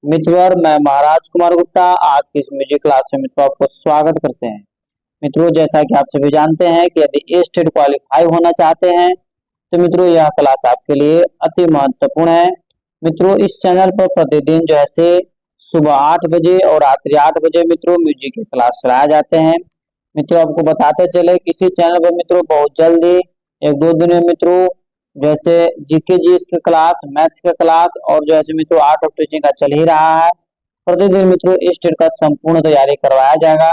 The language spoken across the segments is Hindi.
मित्रवर मैं महाराज कुमार गुप्ता आज की इस म्यूजिक क्लास में मित्रों आपको स्वागत करते हैं। मित्रों जैसा कि आप सभी जानते हैं कि यदि ए स्टेट क्वालिफाई होना चाहते हैं तो मित्रों यह क्लास आपके लिए अति महत्वपूर्ण है। मित्रों इस चैनल पर प्रतिदिन जो है से सुबह 8 बजे और रात्रि 8 बजे मित्रों म्यूजिक की क्लास चलाए जाते हैं। मित्रों आपको बताते चले किसी चैनल पर मित्रों बहुत जल्दी एक दो दिन में मित्रों जैसे जीके जीएस की क्लास, मैथ्स का क्लास और जो है मित्रों आर्ट ऑफ टीचिंग का चल ही रहा है। प्रतिदिन मित्रों इस टेट का संपूर्ण तैयारी करवाया जाएगा,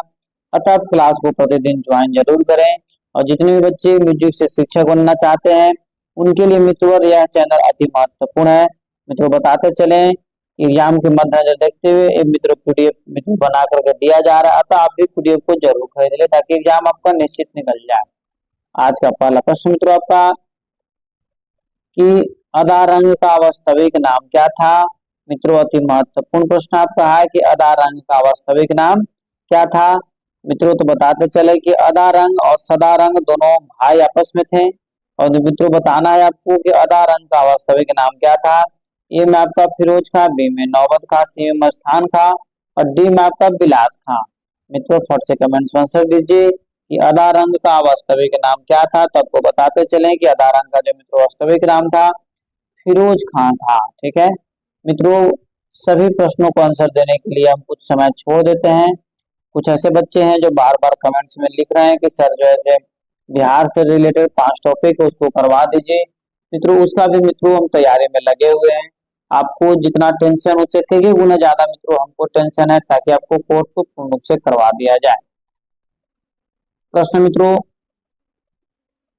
अतः आप क्लास को प्रतिदिन ज्वाइन जरूर करें। और जितने भी बच्चे म्यूजिक से शिक्षक बनना चाहते हैं उनके लिए मित्रों यह चैनल अति महत्वपूर्ण है। मित्रों बताते चले एग्जाम के मद्देनजर देखते हुए एक मित्रों पीडीएफ मित्रों बना करके दिया जा रहा है, अतः आप भी पीडीएफ को जरूर खरीद ले ताकि एग्जाम आपका निश्चित निकल जाए। आज का पहला प्रश्न मित्रों आपका कि अदा रंग का वास्तविक नाम क्या था। मित्रों अति महत्वपूर्ण प्रश्न आपका है कि अदा रंग का वास्तविक नाम क्या था। मित्रों तो बताते चले कि अदा रंग और सदा रंग दोनों भाई आपस में थे। और मित्रों बताना है आपको कि अदा रंग का वास्तविक नाम क्या था। ए में आपका फिरोज खां, बी में नौबत खां, सी में मस्तान खां और डी में आपका बिलास खां। मित्रों फट से कमेंट्स में आंसर दीजिए कि अदा रंग का वास्तविक नाम क्या था। तो आपको बताते चले कि अदा रंग का जो मित्रों वास्तविक नाम था फिरोज खां था। ठीक है मित्रों, सभी प्रश्नों को आंसर देने के लिए हम कुछ समय छोड़ देते हैं। कुछ ऐसे बच्चे हैं जो बार बार कमेंट्स में लिख रहे हैं कि सर जो है बिहार से रिलेटेड 5 टॉपिक उसको करवा दीजिए। मित्रों उसका भी मित्रों हम तैयारी में लगे हुए हैं। आपको जितना टेंशन उससे कई गुना ज्यादा मित्रों हमको टेंशन है ताकि आपको कोर्स को पूर्ण रूप से करवा दिया जाए। प्रश्न मित्रों,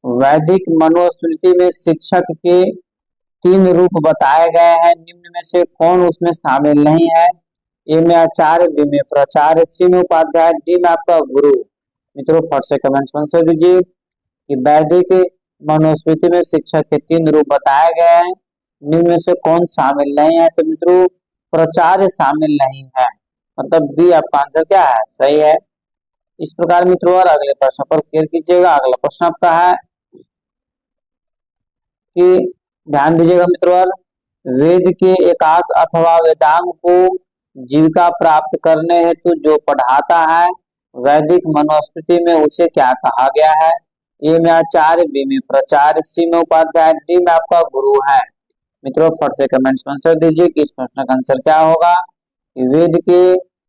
वैदिक मनुस्मृति में शिक्षक के 3 रूप बताए गए हैं, निम्न में से कौन उसमें शामिल नहीं है। ए में आचार्य, बी में प्राचार्य, सी में उपाध्याय, डी में आपका गुरु। मित्रों फट से कमेंट्स में आंसर दीजिए कि वैदिक मनुस्मृति में शिक्षक के 3 रूप बताए गए हैं, निम्न में से कौन शामिल नहीं है। तो मित्रों प्राचार्य शामिल नहीं है, मतलब बी आपका आंसर क्या है, सही है। इस प्रकार मित्रों और अगले प्रश्न पर क्लियर कीजिएगा। अगला प्रश्न आपका है कि ध्यान दीजिएगा मित्रों, वेद के एकास अथवा वेदांग को जीविका प्राप्त करने हेतु जो पढ़ाता है वैदिक मनुस्मृति में उसे क्या कहा गया है। ए में आचार्य, बी में प्राचार्य, सी में उपाध्याय, डी में आपका गुरु है। मित्रों फट से कमेंट्स में आंसर दीजिए कि इस प्रश्न का आंसर क्या होगा। वेद के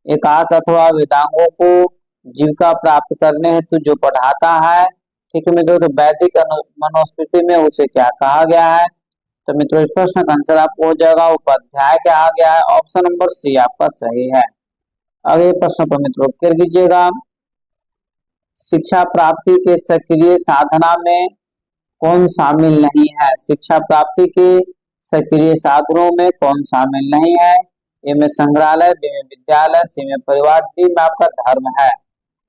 एकास अथवा वेदांगों को जीविका प्राप्त करने हेतु जो पढ़ाता है, ठीक है मित्रों, तो वैदिक मनुस्मृति में उसे क्या कहा गया है। तो मित्रों इस प्रश्न का आंसर आपको हो जाएगा उपाध्याय कहा गया है। ऑप्शन नंबर सी आपका सही है। अगले प्रश्न पर मित्रों क्लियर कीजिएगा, शिक्षा प्राप्ति के सक्रिय साधना में कौन शामिल नहीं है। शिक्षा प्राप्ति के सक्रिय साधनों में कौन शामिल नहीं है। ए में संग्रहालय, बी में विद्यालय, सी में परिवार, डी में आपका धर्म है।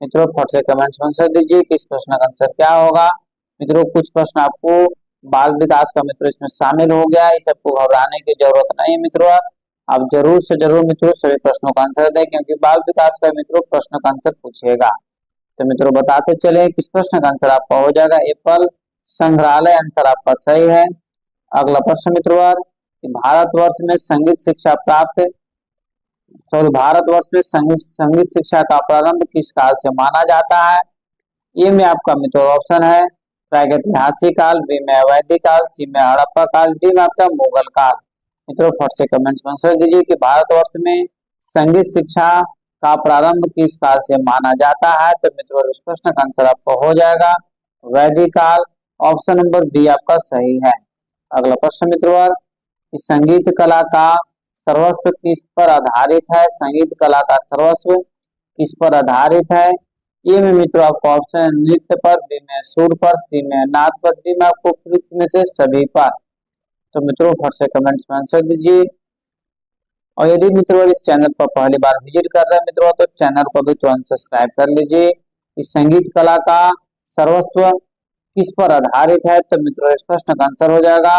मित्रों फट से कमेंट्स में आंसर दीजिए कि इस प्रश्न का आंसर क्या होगा। मित्रों कुछ प्रश्न आपको बाल विकास का मित्रों इसमें शामिल हो गया है, इस सबको घबराने की जरूरत नहीं है। मित्रों आप जरूर से जरूर मित्रों सभी प्रश्नों का आंसर दें क्योंकि बाल विकास का मित्रों प्रश्न का आंसर पूछेगा। तो मित्रों बताते चले किस प्रश्न का आंसर आपका हो जाएगा एप्पल संग्रहालय आंसर आपका सही है। अगला प्रश्न मित्रों, भारतवर्ष में संगीत शिक्षा प्राप्त भारतवर्ष में संगीत शिक्षा का प्रारंभ किस काल से माना जाता है। ये में आपका मित्रों ऑप्शन है प्रागैतिहासिक काल, बी में वैदिक काल, सी में हड़प्पा काल, डी में आपका मुगल काल। मित्रों फट से कमेंट्स में आंसर दीजिए कि भारतवर्ष में संगीत शिक्षा का प्रारंभ किस काल से माना जाता है। तो मित्रों इस प्रश्न का आंसर आपको हो जाएगा वैदिक काल। ऑप्शन नंबर बी आपका सही है। अगला प्रश्न मित्रों, संगीत कला का सर्वस्व किस पर आधारित है। संगीत कला का सर्वस्व किस पर आधारित है। ये में मित्रों आपको ऑप्शन नृत्य पर, बी में सुर पर, सी में नाद पर, डी में आपको नृत्य में से सभी पर। तो मित्रों फट से कमेंट्स में आंसर दीजिए। और यदि मित्रों इस चैनल पर पहली बार विजिट कर रहे हैं मित्रों तो चैनल को भी तुरंत सब्सक्राइब कर लीजिए। इस संगीत कला का सर्वस्व किस पर आधारित है। तो मित्रों इस प्रश्न का आंसर हो जाएगा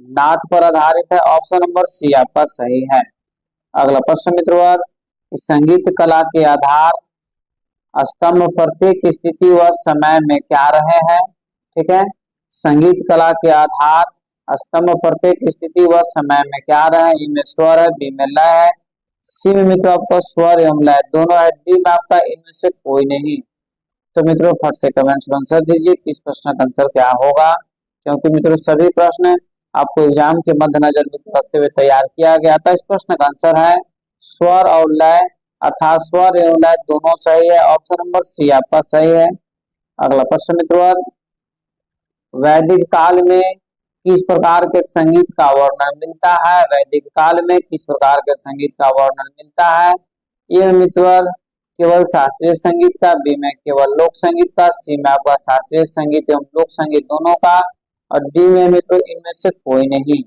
नाद पर आधारित है। ऑप्शन नंबर सी आपका सही है। अगला प्रश्न मित्रों, इस संगीत कला के आधार स्तंभ प्रत्येक स्थिति व समय में क्या रहे हैं। ठीक है, संगीत कला के आधार स्तंभ प्रत्येक स्थिति व समय में क्या रहे। ए में स्वर है, बी में लय है, सी में मित्रों आपका स्वर एवं लय दोनों है, डी में आपका इनमें से कोई नहीं। तो मित्रों फट से कमेंट्स में आंसर दीजिए कि इस प्रश्न का आंसर क्या होगा, क्योंकि मित्रों सभी प्रश्न आपको एग्जाम के मद्देनजर रखते हुए तैयार किया गया था। इस प्रश्न का आंसर है स्वर और लय, अर्थात स्वर एवं लय दोनों सही है। ऑप्शन नंबर सी आपका सही है। अगला प्रश्न मित्रों, वैदिक काल में किस प्रकार के संगीत का वर्णन मिलता है? वैदिक काल में किस प्रकार के संगीत का वर्णन मिलता है? ए मित्रों केवल शास्त्रीय संगीत का, बी में केवल लोक संगीत का, सी में आपका शास्त्रीय संगीत एवं लोक संगीत दोनों का, और डी में मित्रों इनमें से कोई नहीं।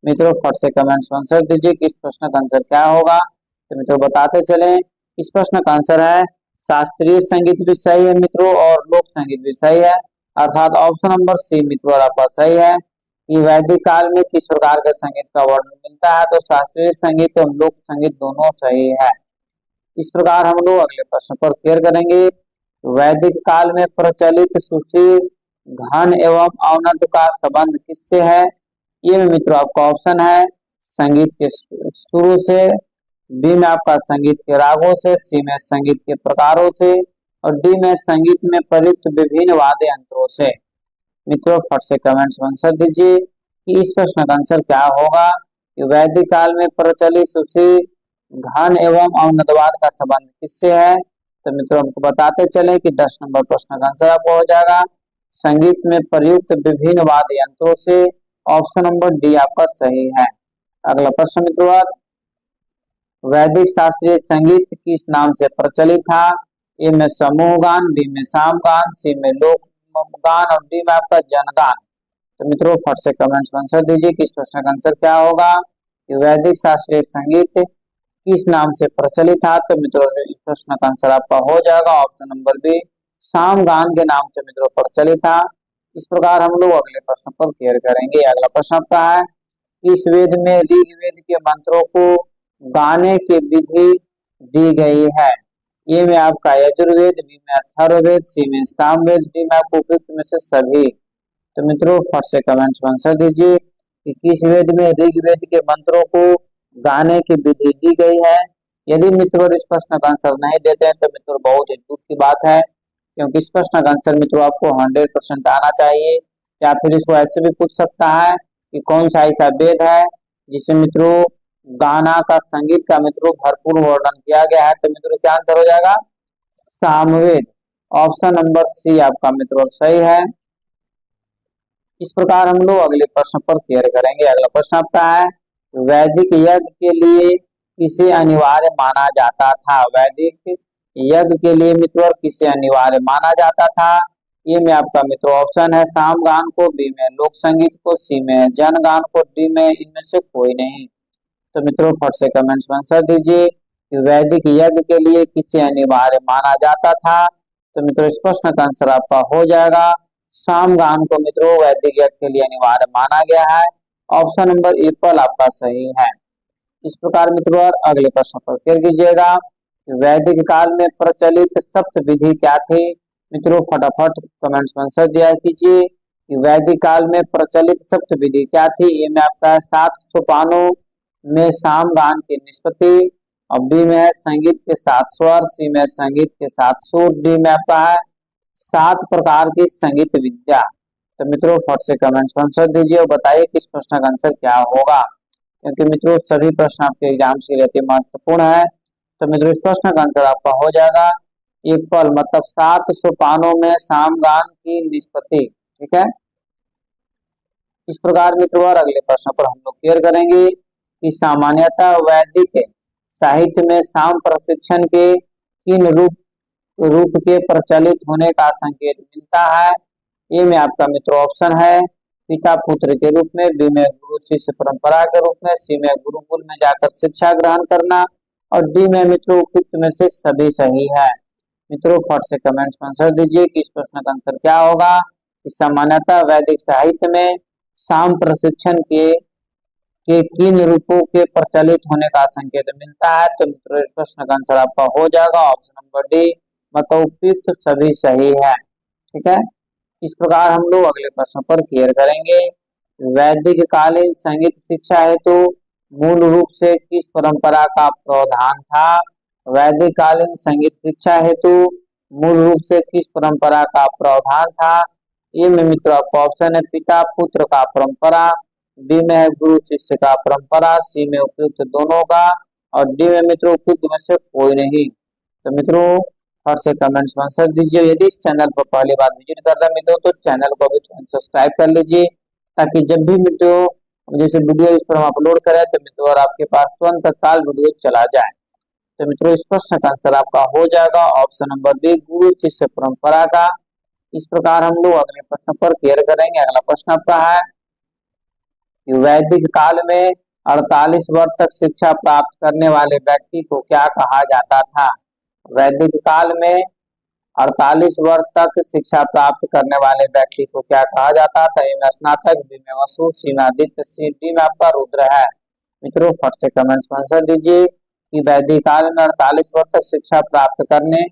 मित्रों फट से कमेंट्स में आंसर दीजिए कि इस प्रश्न का आंसर क्या होगा। तो मित्रों बताते चले, इस प्रश्न का आंसर है शास्त्रीय संगीत भी सही है मित्रों और लोक संगीत भी सही है, अर्थात ऑप्शन नंबर सी मित्रों आपका सही है कि वैदिक काल में किस प्रकार के संगीत का वर्णन मिलता है, तो शास्त्रीय संगीत एवं लोक संगीत दोनों सही है। इस प्रकार हम लोग अगले प्रश्न पर क्लियर करेंगे। वैदिक काल में प्रचलित सुशील घन एवं अवनद का संबंध किससे है? ये मित्रों आपका ऑप्शन है संगीत के शुरू से, बी में आपका संगीत के रागों से, सी में संगीत के प्रकारों से, और डी में संगीत में प्रयुक्त विभिन्न वाद्य यंत्रों से। मित्रों फट से कमेंट्स में आंसर दीजिए कि इस प्रश्न का आंसर क्या होगा कि वैदिक काल में प्रचलित सुशील घन एवं अवनदवाद का संबंध किससे है। तो मित्रों हमको बताते चले कि 10 नंबर प्रश्न का आंसर आपको हो जाएगा संगीत में प्रयुक्त विभिन्न वाद्य यंत्रों से। ऑप्शन नंबर डी आपका सही है। अगला प्रश्न मित्रों, वैदिक शास्त्रीय संगीत किस नाम से प्रचलित था? ए में समूह गान, बी में साम गान, सी में लोक गान, और डी में आपका जनगान। तो मित्रों फट से कमेंट्स में आंसर दीजिए कि इस प्रश्न का आंसर क्या होगा कि वैदिक शास्त्रीय संगीत किस नाम से प्रचलित था। तो मित्रों इस प्रश्न का आंसर आपका हो जाएगा ऑप्शन नंबर बी साम गान के नाम से मित्रों प्रचलित था। इस प्रकार हम लोग अगले प्रश्न पर क्लियर करेंगे। अगला प्रश्न आपका है, इस वेद में ऋग्वेद के मंत्रों को गाने की विधि दी गई है। ये में आपका यजुर्वेद, बी में अथर्ववेद, सी में सामवेद, डी में आपको उपयुक्त में से सभी। तो मित्रों फट से कमेंट्स में आंसर दीजिए कि किस वेद में ऋग्वेद के मंत्रों को गाने की विधि दी गई है। यदि मित्रों इस प्रश्न का आंसर नहीं देते हैं तो मित्रों बहुत ही दुख की बात है, क्योंकि इस प्रश्न का आंसर मित्रों आपको 100% आना चाहिए। या फिर इसको ऐसे भी पूछ सकता है कि कौन सा ऐसा वेद है जिसे मित्रों गाना का, संगीत का मित्रों भरपूर वर्णन किया गया है। तो मित्रों क्या आंसर हो जाएगा सामवेद। ऑप्शन नंबर सी आपका मित्रों सही है। इस प्रकार हम लोग अगले प्रश्न पर क्लियर करेंगे। अगला प्रश्न आपका है, वैदिक यज्ञ के लिए किसे अनिवार्य माना जाता था? वैदिक यज्ञ के लिए मित्रों किसे अनिवार्य माना जाता था? ये में आपका मित्रों ऑप्शन है साम गान को, बी में लोक संगीत को, सी में जन गान को, डी में इनमें से कोई नहीं। तो मित्रों फट से कमेंट्स में आंसर दीजिए कि वैदिक यज्ञ के लिए किसे अनिवार्य माना जाता था। तो मित्रों इस प्रश्न का आंसर आपका हो जाएगा साम गान को मित्रों वैदिक यज्ञ के लिए अनिवार्य माना गया है। ऑप्शन नंबर एप्पल आपका सही है। इस प्रकार मित्रों अगले प्रश्न पर फिर कीजिएगा, वैदिक काल में प्रचलित सप्त विधि क्या थी? मित्रों फटाफट कमेंट्स में आंसर दिया कीजिए कि वैदिक काल में प्रचलित सप्त विधि क्या थी। ये में आपका है 7 सोपानों में साम गान की निष्पत्ति, और बी में है संगीत के 7 स्वर, सी में संगीत के 7 सुर, डी में आपका है 7 प्रकार की संगीत विद्या। तो मित्रों फट से कमेंट्स में आंसर दीजिए और बताइए कि इस प्रश्न का आंसर क्या होगा, क्योंकि मित्रों सभी प्रश्न आपके एग्जाम के लिए महत्वपूर्ण है। तो मित्रों इस प्रश्न का आंसर आपका हो जाएगा एप्पल, मतलब 7 सोपानों में साम गान की निष्पत्ति। ठीक है, इस प्रकार मित्रों अगले प्रश्न पर हम लोग क्लियर करेंगे कि सामान्यतः वैदिक साहित्य में साम प्रशिक्षण के किन रूप के प्रचलित होने का संकेत मिलता है। ए में आपका मित्रों ऑप्शन है पिता पुत्र के रूप में, बी में गुरु शिष्य परंपरा के रूप में, सी में गुरुकुल में जाकर शिक्षा ग्रहण करना, और डी में मित्रों उपयुक्त में से सभी सही है। मित्रों फट से कमेंट्स में आंसर दीजिए कि इस प्रश्न का आंसर क्या होगा। सामान्यतः वैदिक साहित्य में साम प्रशिक्षण के किन रूपों के प्रचलित होने का संकेत मिलता है। तो मित्रों इस प्रश्न का आंसर आपका हो जाएगा ऑप्शन नंबर डी, मतलब उपयुक्त सभी सही है। ठीक है, इस प्रकार हम लोग अगले प्रश्न पर क्लियर करेंगे। वैदिक कालीन संगीत शिक्षा हेतु मूल रूप से किस परंपरा का प्रावधान था? वैदिक कालीन संगीत शिक्षा हेतु मूल रूप से किस परंपरा का प्रावधान था? ए में मित्रों आपका ऑप्शन है पिता पुत्र का परंपरा, बी में है गुरु शिष्य का परंपरा, सी में उपयुक्त दोनों का, और डी में मित्रों उपयुक्त में से कोई नहीं। तो मित्रों फर्स्ट से कमेंट्स में आंसर दीजिए। यदि इस चैनल पर पहली बार विजिट कर रहे मित्रों तो चैनल को भी सब्सक्राइब कर लीजिए, ताकि जब भी मित्रों जैसे वीडियो इस पर हम अपलोड करें तो मित्रों और आपके पास तुरंत तत्काल वीडियो चला जाए। तो मित्रों इस प्रश्न का आंसर आपका हो जाएगा ऑप्शन नंबर बी, गुरु शिष्य परंपरा का। इस प्रकार हम लोग अगले प्रश्न पर क्लियर करेंगे। अगला प्रश्न आपका है कि वैदिक काल में 48 वर्ष तक शिक्षा प्राप्त करने वाले व्यक्ति को क्या कहा जाता था? वैदिक काल में 48 वर्ष तक शिक्षा प्राप्त करने वाले व्यक्ति को क्या कहा जाता था? ए में स्नातक, बी में वसु, सी में आदित्य, सी डी में आपका रुद्र है। मित्रों फर्स्ट से कमेंट्स में आंसर दीजिए कि वैदिक काल में 48 वर्ष तक शिक्षा प्राप्त करने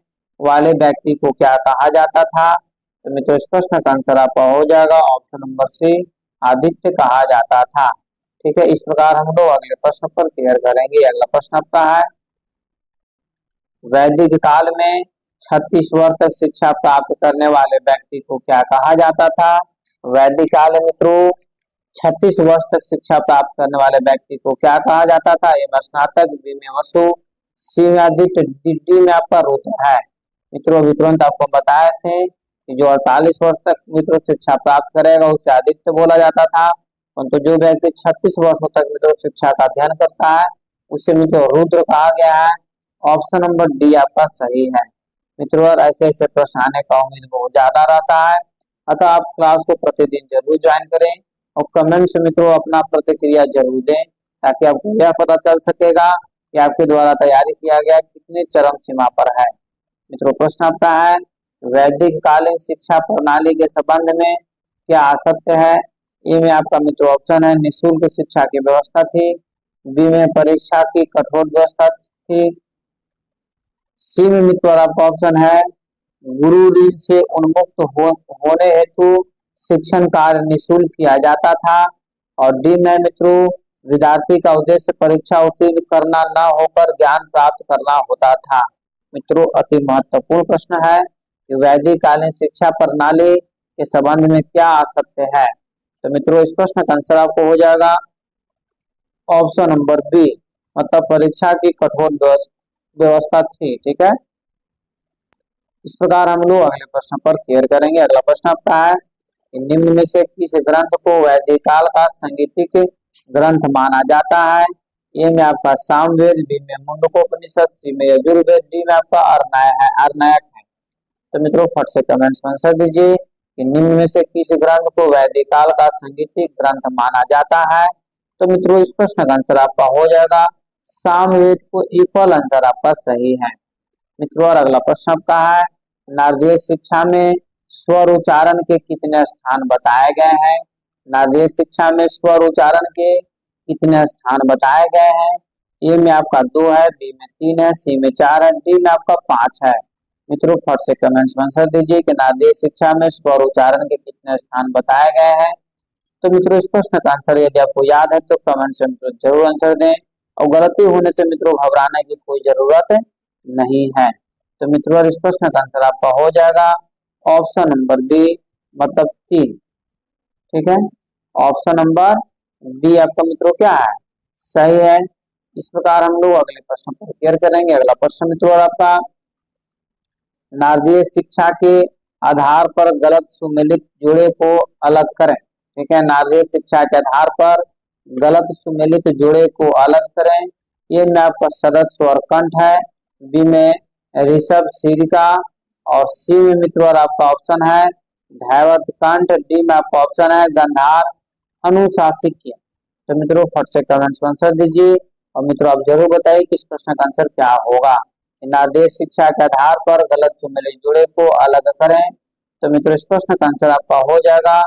वाले व्यक्ति को क्या कहा जाता था? तो मित्रों इस प्रश्न का आंसर आपका हो जाएगा ऑप्शन नंबर सी, आदित्य कहा जाता था। ठीक है, इस प्रकार हम लोग अगले प्रश्न पर क्लियर करेंगे। अगला प्रश्न आपका है वैदिक काल में 36 वर्ष तक शिक्षा प्राप्त करने वाले व्यक्ति को क्या कहा जाता था? वैदिक काल में मित्रों 36 वर्ष तक शिक्षा प्राप्त करने वाले व्यक्ति को क्या कहा जाता था? ए में स्नातक, बी में वसु, सी में आदित्य, डी में आपका रुद्र है। मित्रों अभी तुरंत आपको बताए थे कि जो 48 वर्ष तक मित्रों शिक्षा प्राप्त करेगा उसे आदित्य बोला जाता था, परंतु जो व्यक्ति 36 वर्षों तक मित्रों शिक्षा का अध्ययन करता है उसे मित्रों रुद्र कहा गया है। ऑप्शन नंबर डी आपका सही है। मित्रों ऐसे ऐसे प्रश्न आने का उम्मीद बहुत ज्यादा रहता है, अतः आप क्लास को प्रतिदिन जरूर ज्वाइन करें और कमेंट से मित्रों अपना प्रतिक्रिया जरूर दें, ताकि आपको यह पता चल सकेगा कि आपके द्वारा तैयारी किया गया कितने चरम सीमा पर है। मित्रों प्रश्न आपका है वैदिक कालीन शिक्षा प्रणाली के संबंध में क्या असत्य है? ए में आपका मित्रों ऑप्शन है निःशुल्क शिक्षा की व्यवस्था थी, बी में परीक्षा की कठोर व्यवस्था थी, सी में मित्रों आपका ऑप्शन है गुरु ऋण से उन्मुक्त होने हेतु शिक्षण कार्य निःशुल्क किया जाता था, और डी में मित्रों विद्यार्थी का उद्देश्य परीक्षा उत्तीर्ण करना न होकर ज्ञान प्राप्त करना होता था। मित्रों अति महत्वपूर्ण प्रश्न है कि वैदिक कालीन शिक्षा प्रणाली के संबंध में क्या असत्य है? तो मित्रों इस प्रश्न का आंसर आपको हो जाएगा ऑप्शन नंबर बी, मतलब परीक्षा की कठोर व्यवस्था थी। ठीक है, इस प्रकार हम लोग अगले प्रश्न पर क्लियर करेंगे। अगला प्रश्न आपका है निम्न में से किस ग्रंथ को वैदिक काल का सांगीतिक ग्रंथ माना जाता है? ए में आपका सामवेद, बी में मुंडकोपनिषद, सी में यजुर्वेद, डी में आपका अरण्यक है। तो मित्रों फट से कमेंट्स में आंसर दीजिए कि निम्न में से किस ग्रंथ को वैदिक काल का सांगीतिक ग्रंथ माना जाता है? तो मित्रों इस प्रश्न का आंसर आपका हो जाएगा सामवेद को इक्वल आंसर आपका सही है। मित्रों और अगला प्रश्न आपका है नारदीय शिक्षा में स्वर उच्चारण के कितने स्थान बताए गए हैं? नारदीय शिक्षा में स्वर उच्चारण के कितने स्थान बताए गए हैं? ए में आपका 2 है, बी में 3 है, सी में 4 है, डी में आपका 5 है। मित्रों फट से कमेंट्स में आंसर दीजिए कि नारदीय शिक्षा में स्वर उच्चारण के कितने स्थान बताए गए हैं। तो मित्रों इस प्रश्न का आंसर यदि आपको याद है तो कमेंट से मित्रों जरूर आंसर दें, और गलती होने से मित्रों घबराने की कोई जरूरत नहीं है। तो मित्रों इस प्रश्न का आंसर आपका हो जाएगा ऑप्शन नंबर बी, मतलब 3। ठीक है, ऑप्शन नंबर बी आपका मित्रों क्या है? सही है। इस प्रकार हम लोग अगले प्रश्न पर क्लियर करेंगे। अगला प्रश्न मित्रों आपका नारदीय शिक्षा के आधार पर गलत सुमेलित जोड़े को अलग करें। ठीक है, नारदीय शिक्षा के आधार पर गलत सुमेलित जोड़े को अलग करें। ये में आपका सदस्य स्वर कंठ है, बी में ऋषभ सिरिका, और सी में मित्रों आपका ऑप्शन है धैवत कंठ, डी में आपका ऑप्शन है गंधार अनुशासिक। तो मित्रों फट से कमेंट्स में आंसर दीजिए, और मित्रों आप जरूर बताइए कि इस प्रश्न का आंसर क्या होगा। नारदीय शिक्षा के आधार पर गलत सुमेलित जोड़े को अलग करें। तो मित्रों इस प्रश्न का आंसर आपका हो जाएगा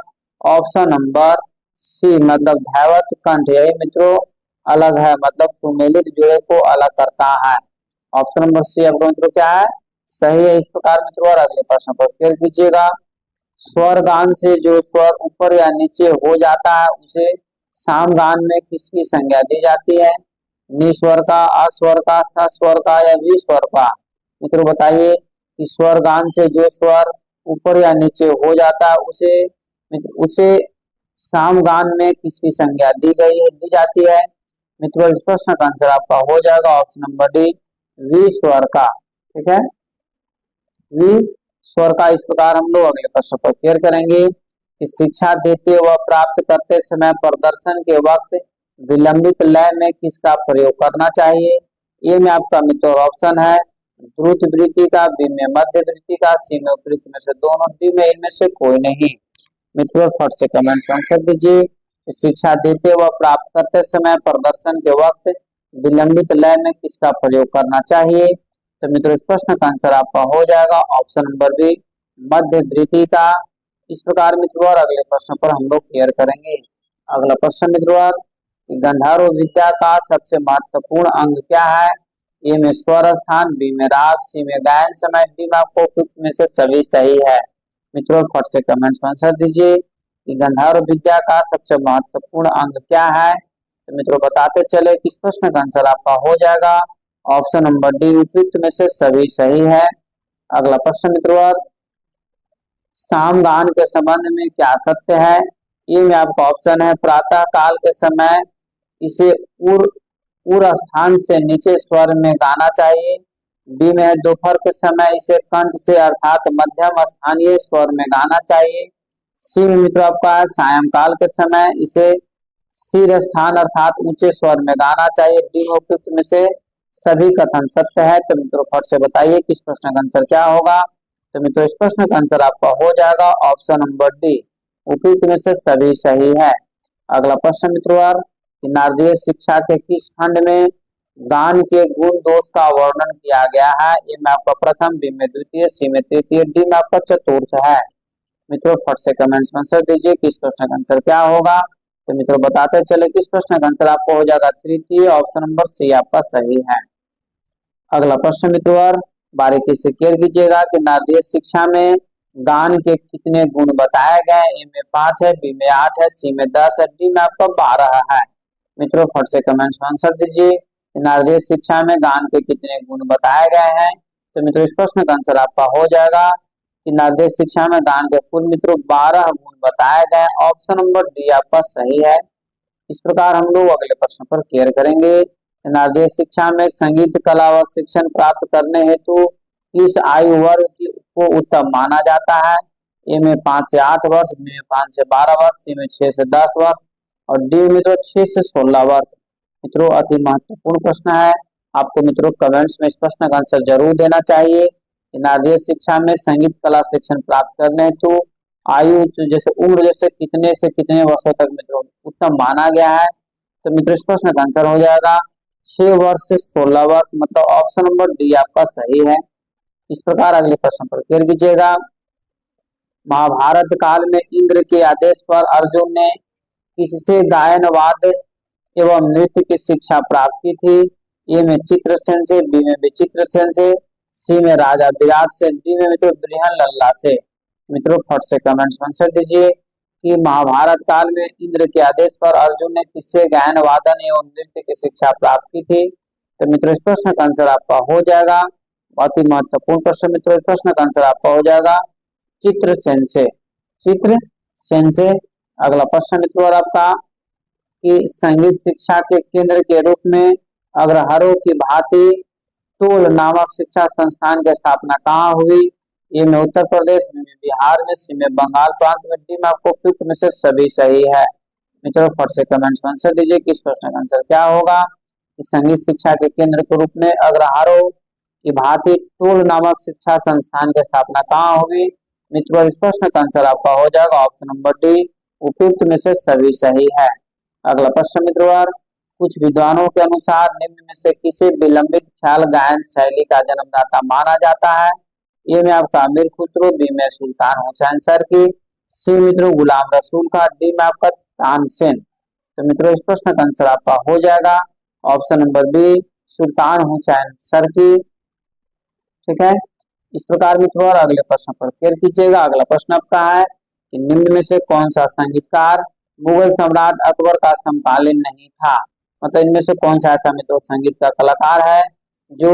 ऑप्शन नंबर सी, मतलब धैवत कंठ। यही मित्रों अलग है, मतलब सुमेलित जोड़े को अलग करता है। ऑप्शन नंबर सी आपका मित्रों क्या है? सही है। इस प्रकार मित्रों और अगले प्रश्न पर क्लियर कीजिएगा। स्वर गान से जो स्वर ऊपर या नीचे हो जाता है उसे सामगान में किसकी संज्ञा दी जाती है? निस्वर का, अस्वर का, सस्वर का या विस्वर का? मित्रों बताइए कि स्वर गान से जो स्वर ऊपर या नीचे हो जाता है उसे सामगान में किसकी संज्ञा दी जाती है? मित्रों इस प्रश्न का आंसर आपका हो जाएगा ऑप्शन नंबर डी, विस्वर का। ठीक है, विस्वर का। इस प्रकार हम लोग अगले प्रश्न पर क्लियर करेंगे कि शिक्षा देते व प्राप्त करते समय प्रदर्शन के वक्त विलंबित लय में किसका प्रयोग करना चाहिए? ए में आपका मित्रों ऑप्शन है द्रुत वृत्ति का, बी में मध्य वृत्ति का, सी में उपयुक्त में से दोनों, डी में इनमें से कोई नहीं। मित्रों फट से कमेंट में आंसर दीजिए। शिक्षा देते व प्राप्त करते समय प्रदर्शन के वक्त विलंबित लय में किसका प्रयोग करना चाहिए? तो मित्रों इस प्रश्न का आंसर आपका हो जाएगा ऑप्शन नंबर बी, मध्य वृत्ति का। इस प्रकार मित्रों और अगले प्रश्न पर हम लोग क्लियर करेंगे। अगला प्रश्न मित्रों, गंधर्व विद्या का सबसे महत्वपूर्ण अंग क्या है? ए में स्वर स्थान, बी में राग, सी में गायन समय, डी में आपको उपयुक्त में से सभी सही है। मित्रों फट से कमेंट्स में आंसर दीजिए कि गंधर्व विद्या का सबसे महत्वपूर्ण अंग क्या है? तो मित्रों बताते चले कि इस प्रश्न का आंसर आपका हो जाएगा ऑप्शन नंबर डी, उपयुक्त में से सभी सही है। अगला प्रश्न मित्रों, सामगान के संबंध में क्या सत्य है? ये में आपका ऑप्शन है प्रातः काल के समय इसे उर स्थान से नीचे स्वर में गाना चाहिए, बी में दोपहर के समय इसे कंठ से अर्थात मध्यम स्थानीय स्वर में गाना चाहिए, सी में मित्रों आपका सायंकाल के समय इसे सिर स्थान अर्थात ऊंचे स्वर में गाना चाहिए, डी में उपयुक्त में से सभी कथन सत्य है। तो मित्रों फट से बताइए कि इस प्रश्न का आंसर क्या होगा? तो मित्रों इस प्रश्न का आंसर आपका हो जाएगा ऑप्शन नंबर डी, उपयुक्त में से सभी सही है। अगला प्रश्न मित्रों, नारदीय शिक्षा के किस खंड में गान के गुण दोष का वर्णन किया गया है? ए में आपका प्रथम, बी में द्वितीय, सी में तृतीय, डी में आपका चतुर्थ है। मित्रों फट से कमेंट्स में आंसर दीजिए कि इस प्रश्न का आंसर क्या होगा? तो मित्रों बताते चले कि इस प्रश्न का आंसर आपको हो जाएगा तृतीय, ऑप्शन नंबर सी आपका सही है। अगला प्रश्न मित्रों, बारीकी से क्लियर कीजिएगा कि नारदीय शिक्षा में गान के कितने गुण बताए गए? ए में 5 है, बी में 8 है, सी में 10 है, डी में आपका 12 है। मित्रों फट से कमेंट्स में आंसर दीजिए कि नारदीय शिक्षा में गान के कितने गुण बताए गए हैं? तो मित्रों इस प्रश्न का आंसर आपका हो जाएगा कि नारदीय शिक्षा में गान के कुल मित्रों 12 गुण बताए गए, ऑप्शन नंबर डी आपका सही है। इस प्रकार हम लोग अगले प्रश्न पर क्लियर करेंगे। नारदीय शिक्षा में संगीत कला व शिक्षण प्राप्त करने हेतु किस आयु वर्ग को उत्तम माना जाता है? ए में 5 से 8 वर्ष, बी में 5 से 12 वर्ष, सी में 6 से 10 वर्ष और डी मित्रों 6 से 16 वर्ष। मित्रों अति महत्वपूर्ण प्रश्न है, आपको मित्रों कमेंट्स में इस प्रश्न का आंसर जरूर देना चाहिए कि नारदीय शिक्षा में संगीत कला शिक्षण प्राप्त करने हेतु आयु जैसे उम्र जैसे कितने से कितने वर्षों तक मित्रों उत्तम माना गया है? तो मित्रों इस प्रश्न का आंसर हो जाएगा 6 वर्ष से 16 वर्ष, मतलब ऑप्शन नंबर डी आपका सही है। इस प्रकार अगले प्रश्न पर क्लियर कीजिएगा। महाभारत काल में इंद्र के आदेश पर अर्जुन ने किससे गायन वाद्य एवं नृत्य की शिक्षा प्राप्त की थी? ए में चित्रसेन से, बी में विचित्रसेन से, सी में राजा विराट से, डी में मित्रों बृहन से। मित्रों फट से कमेंट्स में आंसर दीजिए कि महाभारत काल में इंद्र के आदेश पर अर्जुन ने किससे गायन वादन एवं नृत्य की शिक्षा प्राप्त की थी? तो मित्रों इस प्रश्न का आंसर आपका हो जाएगा, बहुत ही महत्वपूर्ण प्रश्न मित्रों, इस प्रश्न का आंसर आपका हो जाएगा चित्रसेन से, चित्रसेन से। अगला प्रश्न मित्रों आपका कि संगीत शिक्षा के केंद्र के रूप में अग्रहारों की भांति टोल नामक शिक्षा संस्थान की स्थापना कहाँ हुई? ए में उत्तर प्रदेश, बी में बिहार में, सी में बंगाल प्रांत में, डी में आपको उपयुक्त में से सभी सही है। मित्रों फट से कमेंट्स में आंसर दीजिए कि इस प्रश्न का आंसर क्या होगा? कि संगीत शिक्षा के केंद्र के रूप में अग्रहारों की भांति टोल नामक शिक्षा संस्थान की स्थापना कहाँ हुई? मित्रों इस प्रश्न का आंसर आपका हो जाएगा ऑप्शन नंबर डी, उपयुक्त में से सभी सही है। अगला प्रश्न मित्रों, कुछ विद्वानों के अनुसार निम्न में से किसे विलंबित ख्याल गायन शैली का जन्मदाता माना जाता है? ए में आपका अमीर खुसरो, बी में सुल्तान हुसैन सरकी, सी मित्रों गुलाम रसूल खां, डी में आपका तानसेन। तो मित्रों इस प्रश्न का आंसर आपका हो जाएगा ऑप्शन नंबर बी, सुल्तान हुसैन सरकी। ठीक है, इस प्रकार मित्रों अगले प्रश्न पर क्लियर कीजिएगा। अगला प्रश्न आपका है कि निम्न में से कौन सा संगीतकार मुगल सम्राट अकबर का समकालीन नहीं था। मतलब इनमें से कौन सा ऐसा मित्रों संगीत का कलाकार है जो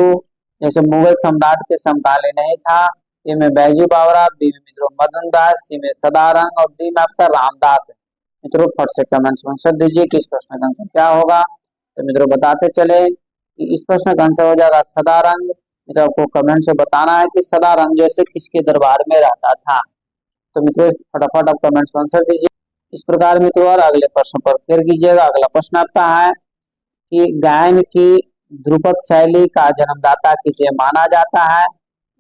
जैसे मुगल सम्राट के समकालीन नहीं था। ए में बैजू बावरा, बी में मित्रों मदन दास, सी में सदारंग और डी में आपका रामदास है। मित्रों फट से कमेंट्स में आंसर दीजिए कि इस प्रश्न का आंसर क्या होगा। तो मित्रों बताते चले कि इस प्रश्न का आंसर हो जाएगा सदारंग। मित्रों आपको कमेंट से बताना है कि सदारंग जैसे किसके दरबार में रहता था। तो मित्रों फटाफट आप कमेंट्स में आंसर दीजिए। इस प्रकार मित्रों और अगले प्रश्न पर फिर कीजिएगा। अगला प्रश्न आपका है कि गायन की ध्रुपद शैली का जन्मदाता किसे माना जाता है।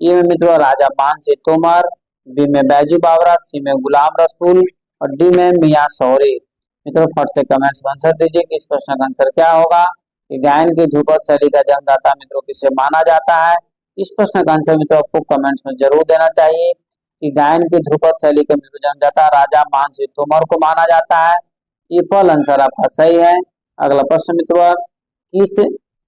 ए में मित्रों राजा मानसिंह तोमर, बी में बैजू बावरा, सी में गुलाम रसूल और डी में मियां शौरी। मित्रों फट से कमेंट्स में आंसर दीजिए कि इस प्रश्न का आंसर क्या होगा कि गायन की ध्रुपद शैली का जन्मदाता मित्रों किसे माना जाता है। इस प्रश्न का आंसर मित्रों आपको कमेंट्स में जरूर देना चाहिए कि गायन की ध्रुपद शैली के मित्रों जन्मदाता राजा मानसिंह तोमर को माना जाता है। ये पहला आंसर आपका सही है। अगला प्रश्न मित्रों किस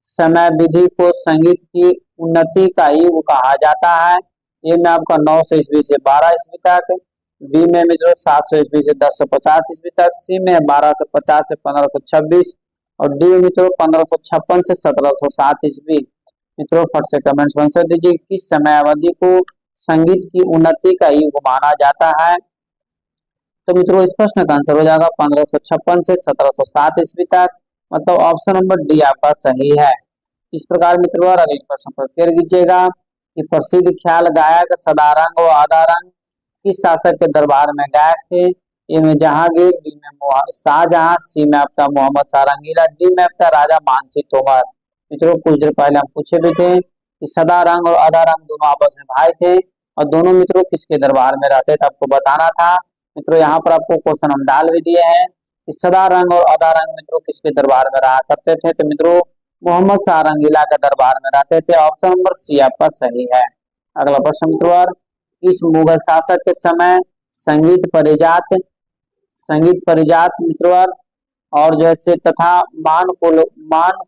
समय विधि को संगीत की उन्नति का युग कहा जाता है। ए में आपका 900 ईस्वी से 12 ईस्वी तक, बी में मित्रों 700 ईस्वी से 1050 ईस्वी तक, सी में 1250 से 1526 और डी में मित्रों 1556 से 1707 ईस्वी। मित्रों फट से कमेंट्स में आंसर दीजिए किस समय अवधि को संगीत की उन्नति का युग माना जाता है। तो मित्रों इस प्रश्न का आंसर हो जाएगा 1556 से 1707 ईस्वी तक। मतलब ऑप्शन नंबर डी आपका सही है। इस प्रकार मित्रों अगले प्रश्न पर क्लियर कीजिएगा कि प्रसिद्ध ख्याल गायक सदारंग और आदारंग किस शासक के दरबार में गायक थे। ए में जहांगीर, बी में शाहजहां, सी में आपका मोहम्मद शाह रंगीला, डी में आपका राजा मानसिंह तोमर। मित्रों कुछ देर पहले हम पूछे भी थे कि सदारंग और आदारंग दोनों आपस में भाई थे और दोनों मित्रों किसके दरबार में रहते थे आपको बताना था। मित्रों यहाँ पर आपको क्वेश्चन हम डाल भी दिए हैं कि सदारंग और आदारंग मित्रों किसके दरबार में रहा करते थे। तो मित्रों मोहम्मद शाह रंगीला के दरबार में रहते थे। ऑप्शन नंबर सी आपका सही है। अगला प्रश्न मित्रों इस मुगल शासक के समय संगीत परिजात मित्रों और जैसे तथा मान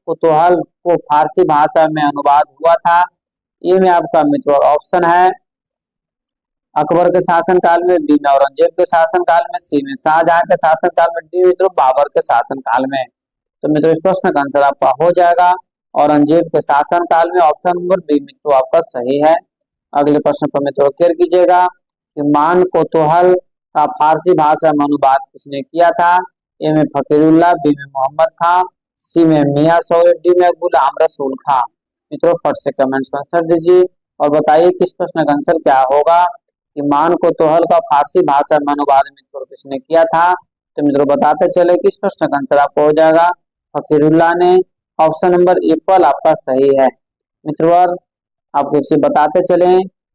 कुतूहल को फारसी भाषा में अनुवाद हुआ था। ये में आपका मित्रों ऑप्शन है अकबर के शासन काल में, बी में औरंगजेब के शासन काल में, सी में शाहजहां के शासन काल में, डी मित्रों बाबर के शासन काल में। तो मित्रों इस प्रश्न का आंसर आपका हो जाएगा औरंगजेब के शासन काल में। ऑप्शन नंबर बी मित्रों आपका सही है। अगले प्रश्न पर मित्रों क्लियर कीजिएगा कि मान कोतूहल का फारसी भाषा में अनुवाद किसने किया था। ए में फकीरुल्लाह, बी में मोहम्मद खां, सी में मियां शौरी, डी में गुलाम रसूल खां। मित्रों फट से कमेंट्स में आंसर दीजिए और बताइए किस प्रश्न का आंसर क्या होगा कि मान कोतूहल का फारसी भाषा में अनुवाद मित्रों किसने किया था। तो मित्रों बताते चले कि इस प्रश्न का आंसर आपको हो जाएगा फकीरुल्लाह ने। ऑप्शन नंबर ए पर आपका सही है। मित्रों आपको इसे बताते चले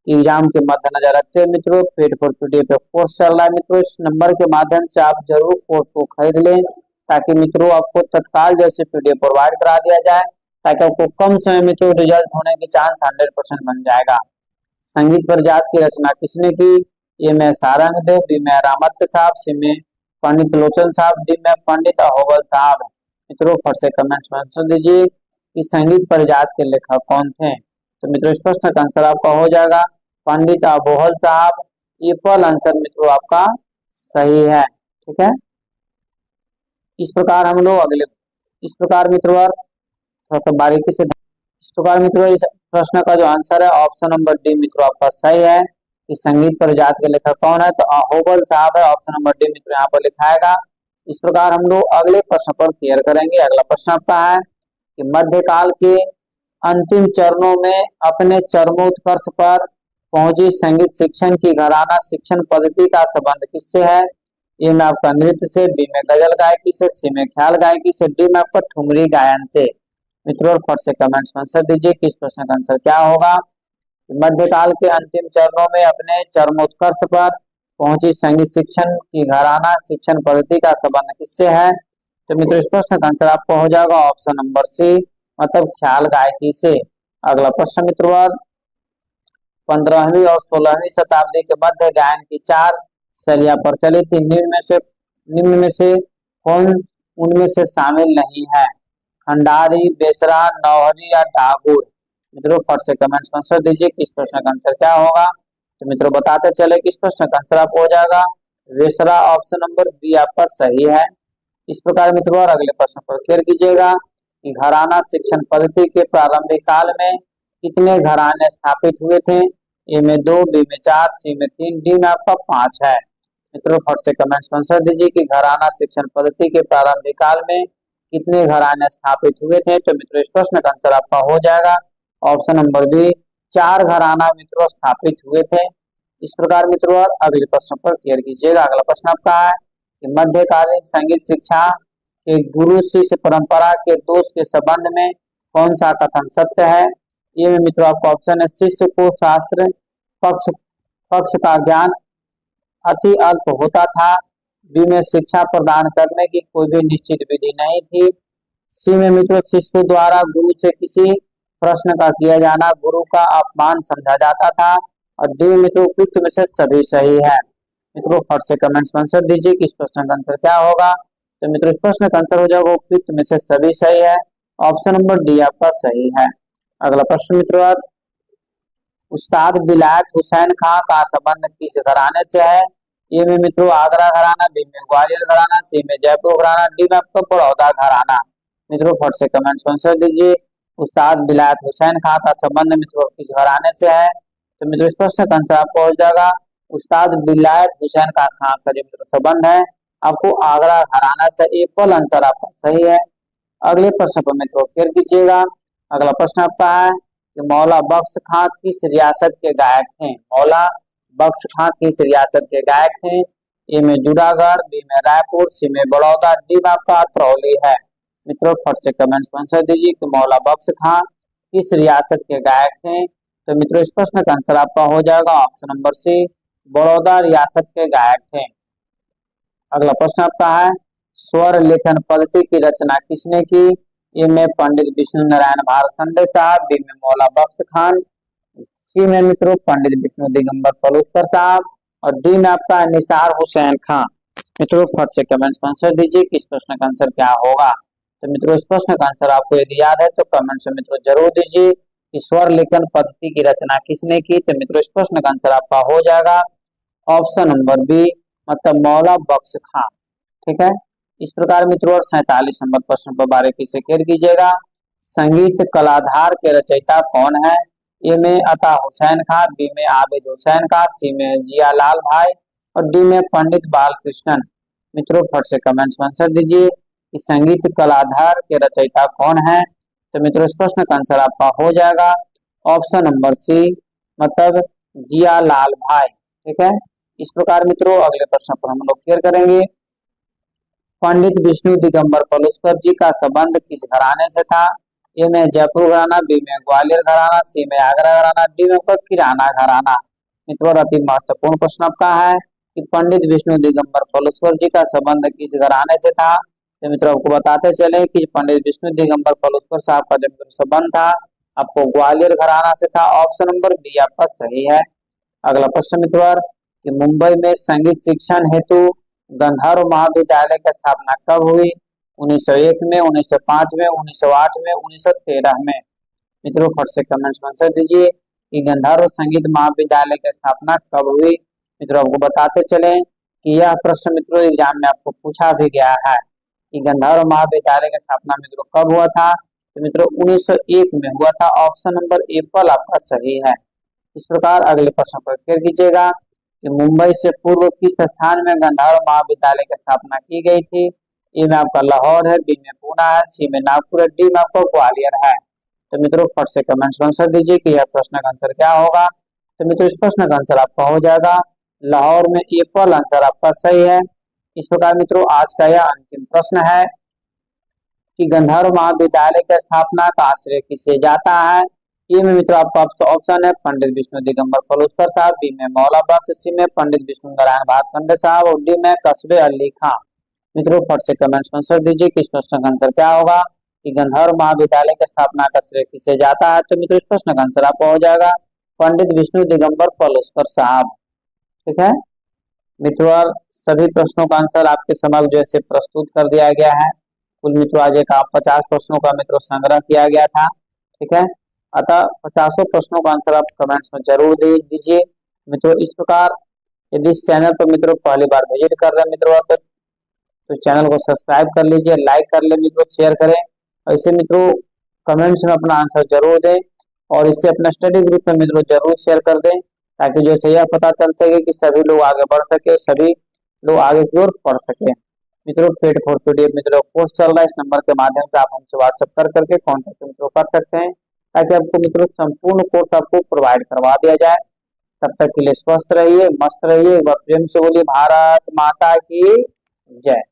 एग्जाम के मद्देनजर रखते हुए मित्रों पेड फॉर पीडीएफ पे कोर्स चल रहा है। मित्रों इस नंबर के माध्यम से आप जरूर कोर्स को खरीद लें ताकि मित्रों आपको तत्काल जैसे पीडीएफ प्रोवाइड करा दिया जाए ताकि आपको कम समय में तो रिजल्ट होने की चांस 100% बन जाएगा। संगीत परिजात की रचना किसने की। ए में सारंगदेव, बी में रामत्य साहब, सी में पंडित लोचन साहब, डी में पंडित अहोबल साहब। मित्रों फट से कमेंट्स में आंसर दीजिए कि संगीत परिजात के लेखक कौन थे। तो मित्रों इस प्रश्न का आंसर आपका हो जाएगा पंडित अबोहल साहब। ये पहला आंसर मित्रों आपका सही है। ठीक है। इस प्रकार हम लोग इस प्रकार मित्रों थोड़ा सा बारीकी से इस प्रकार मित्रों इस प्रश्न का जो आंसर है ऑप्शन नंबर डी मित्रों आपका सही है कि संगीत परिजात के लेखक कौन है। तो अहोबल साहब है। ऑप्शन नंबर डी मित्रों यहाँ पर लिखा है। इस प्रकार हम लोग अगले प्रश्न पर क्लियर करेंगे। अगला प्रश्न आपका है कि मध्यकाल के अंतिम चरणों में अपने चरमोत्कर्ष पर पहुंची संगीत शिक्षण की घराना शिक्षण पद्धति का संबंध किससे है। ए में आपका नृत्य से, बी में गजल गायकी से, सी में ख्याल गायकी से, डी में आपका ठुमरी गायन से। मित्रों फट से कमेंट्स में आंसर दीजिए कि इस प्रश्न का आंसर क्या होगा। मध्यकाल के अंतिम चरणों में अपने चरमोत्कर्ष पर पहुंची संगीत शिक्षण की घराना शिक्षण पद्धति का संबंध किससे है। तो मित्रों इस प्रश्न का आंसर आपको हो जाएगा ऑप्शन नंबर सी मतलब ख्याल गायकी से। अगला प्रश्न मित्रों 15वीं और 16वीं शताब्दी के मध्य गायन की 4 शैलियां प्रचलित थी। निम्न में से कौन उनमें से शामिल नहीं है। खंडारी, बेसरा, नौहरी या डागुर। मित्रों फट से कमेंट्स में आंसर दीजिए कि इस प्रश्न का आंसर क्या होगा। तो मित्रों बताते चले कि इस प्रश्न का आंसर आपको हो जाएगा वेसरा ऑप्शन नंबर बी आपका सही है। इस प्रकार मित्रों और अगले प्रश्न पर क्लियर कीजिएगा कि घराना शिक्षण पद्धति के प्रारंभिक काल में कितने घराने स्थापित हुए थे। ए में 2, बी में 4, सी में 3, डी में आपका 5 है। मित्रों फट से कमेंट्स में आंसर दीजिए कि घराना शिक्षण पद्धति के प्रारंभिक काल में कितने घराने स्थापित हुए थे। तो मित्रों इस प्रश्न का आंसर आपका हो जाएगा ऑप्शन नंबर बी, 4 घराना मित्रों स्थापित हुए थे। इस प्रकार मित्रों अगले प्रश्न पर क्लियर कीजिएगा। अगला प्रश्न आपका है कि मध्यकालीन संगीत शिक्षा के गुरु शिष्य परंपरा के दोष के संबंध में कौन सा कथन सत्य है। ये में मित्रों आपका ऑप्शन है शिष्य को शास्त्र पक्ष पक्ष का ज्ञान अति अल्प होता था। बी में शिक्षा प्रदान करने की कोई भी निश्चित विधि नहीं थी। सी में मित्रों शिष्य द्वारा गुरु से किसी प्रश्न का किया जाना गुरु का अपमान समझा जाता था। और डी मित्रों उपयुक्त में से सभी सही है। मित्रों फट से कमेंट्स में आंसर दीजिए कि इस प्रश्न का आंसर क्या होगा। तो मित्रों इस प्रश्न का आंसर हो जाएगा उपयुक्त में से सभी सही है। ऑप्शन नंबर डी आपका सही है। अगला प्रश्न मित्रों उस्ताद बिलायत हुसैन खां का संबंध किस घराने से है। ए में मित्रों आगरा घराना, बी में ग्वालियर घराना, सी में जयपुर घराना, डी में आपका बड़ौदा घराना। मित्रों फट से कमेंट्स में आंसर दीजिए उस्ताद बिलायत हुसैन खां का संबंध मित्रों किस घराने से है। तो मित्रों इस प्रश्न का आंसर आपको हो जाएगा उस्ताद बिलायत हुसैन खां का जो मित्रों संबंध है आपको आगरा घराना से। एप्पल आंसर आपका सही है। अगले प्रश्न पर मित्रों क्लियर कीजिएगा। अगला प्रश्न आपका है कि मौला बख्श खां किस रियासत के गायक थे। मौला बख्श खां किस रियासत के गायक थे। ए में जुनागढ़, बी में रायपुर, सी में बड़ौदा, डी में आपका अतरौली है। मित्रों फट से कमेंट्स में आंसर दीजिए कि मौला बख्श खां किस रियासत के गायक थे। तो मित्रों इस प्रश्न का आंसर आपका हो जाएगा ऑप्शन नंबर सी, बड़ौदा रियासत के गायक थे। अगला प्रश्न आपका है स्वर लेखन पद्धति की रचना किसने की। ए में पंडित विष्णु नारायण भारखंडे साहब, बी में मौला बख्श खान, सी में मित्रों पंडित विष्णु दिगंबर पलूसकर साहब, और डी में आपका निसार हुसैन खां। मित्रों फट से कमेंट्स में आंसर दीजिए कि इस प्रश्न का आंसर क्या होगा। तो मित्रों इस प्रश्न का आंसर आपको यदि याद है तो कमेंट्स में मित्रों जरूर दीजिए कि स्वर लेखन पद्धति की रचना किसने की। तो मित्रों इस प्रश्न का आंसर आपका हो जाएगा ऑप्शन नंबर बी, मतलब मौला बख्श खां। ठीक है। इस प्रकार मित्रों 47 नंबर प्रश्न पर बारीकी से क्लियर कीजिएगा। संगीत कलाधार के रचयिता कौन है। ए में अता हुसैन खां, बी में आबिद हुसैन खां, सी में जियालाल भाई, और डी में पंडित बालकृष्णन। मित्रों फट से कमेंट्स में आंसर दीजिए कि संगीत कलाधार के रचयिता कौन है। तो मित्रों इस प्रश्न का आंसर आपका हो जाएगा ऑप्शन नंबर सी, मतलब जियालाल भाई। ठीक है। इस प्रकार मित्रों अगले प्रश्न पर हम लोग क्लियर करेंगे। पंडित विष्णु दिगंबर पलूसकर जी का संबंध किस घराने से था। ए में जयपुर घराना, बी में ग्वालियर घराना, सी में आगरा घराना, डी में किराना घराना। मित्रों अति महत्वपूर्ण प्रश्न आपका है कि पंडित विष्णु दिगंबर पलूसकर जी का संबंध किस घराने से था। तो मित्रों आपको बताते चले कि पंडित विष्णु दिगंबर पलूसकर साहब का जो संबंध था आपको ग्वालियर घराना से था। ऑप्शन नंबर बी आपका सही है। अगला प्रश्न मित्रों कि मुंबई में संगीत शिक्षण हेतु गंधर्व महाविद्यालय की स्थापना कब हुई। 1901 में, 1905 में, 1908 में, 1913 में। मित्रों फट से कमेंट्स में आंसर दीजिए कि गंधर्व संगीत महाविद्यालय की स्थापना कब हुई। मित्रों आपको बताते चले कि यह प्रश्न मित्रों एग्जाम में आपको पूछा भी गया है कि गंधर्व महाविद्यालय की स्थापना मित्रों कब हुआ था। तो मित्रों 1901 में हुआ था। ऑप्शन नंबर एप्पल आपका सही है। इस प्रकार अगले प्रश्न पर क्लियर कीजिएगा कि मुंबई से पूर्व किस स्थान में गंधर्व महाविद्यालय की स्थापना की गई थी। ए में आपका लाहौर है, बी में पूना है, सी में नागपुर है, डी में आपका ग्वालियर है। तो मित्रों फट से कमेंट्स में आंसर दीजिए कि यह प्रश्न का आंसर क्या होगा। तो मित्रों इस प्रश्न का आंसर आपका हो जाएगा लाहौर में। एप्पल आंसर आपका सही है। इस प्रकार मित्रों आज का यह अंतिम प्रश्न है कि गंधर्व महाविद्यालय की स्थापना का आश्रय किसे जाता है। ए में मित्रों आपका ऑप्शन है पंडित विष्णु दिगंबर पलूसकर साहब, बी में मौला बख्श, सी में पंडित विष्णु नारायण भारखंडे साहब, और डी में कस्बे अली खां। मित्रों फट से कमेंट्स में आंसर दीजिए कि इस प्रश्न का आंसर क्या होगा कि गंधर्व महाविद्यालय की स्थापना का श्रेय किसे जाता है। तो मित्रों इस प्रश्न का आंसर आपका हो जाएगा पंडित विष्णु दिगंबर पलूसकर साहब। ठीक है मित्रों सभी प्रश्नों का आंसर आपके समक्ष जैसे प्रस्तुत कर दिया गया है। कुल मित्रों आज एक 50 प्रश्नों का मित्रों संग्रह किया गया था। ठीक है। अतः 50 प्रश्नों का आंसर आप कमेंट्स में जरूर दे दीजिए। मित्रों इस प्रकार यदि इस चैनल पर मित्रों पहली बार विजिट कर रहे हैं मित्रों तो चैनल को सब्सक्राइब कर लीजिए, लाइक कर ले मित्रों, शेयर करें और इसे मित्रों कमेंट्स में अपना आंसर जरूर दें और इसे अपना स्टडी ग्रुप में मित्रों जरूर शेयर कर दें, ताकि जो है यह पता चल सके कि सभी लोग आगे बढ़ सके, सभी लोग आगे की ओर बढ़ सके। मित्रों पेड फॉर पीडीएफ मित्रों कोर्स चल रहा है, इस नंबर के माध्यम से आप हमसे व्हाट्सएप कर करके कॉन्टेक्ट मित्रों कर सकते हैं, ताकि आपको मित्रों संपूर्ण कोर्स आपको प्रोवाइड करवा दिया जाए। तब तक के लिए स्वस्थ रहिए, मस्त रहिए, एक बार प्रेम से बोलिए भारत माता की जय।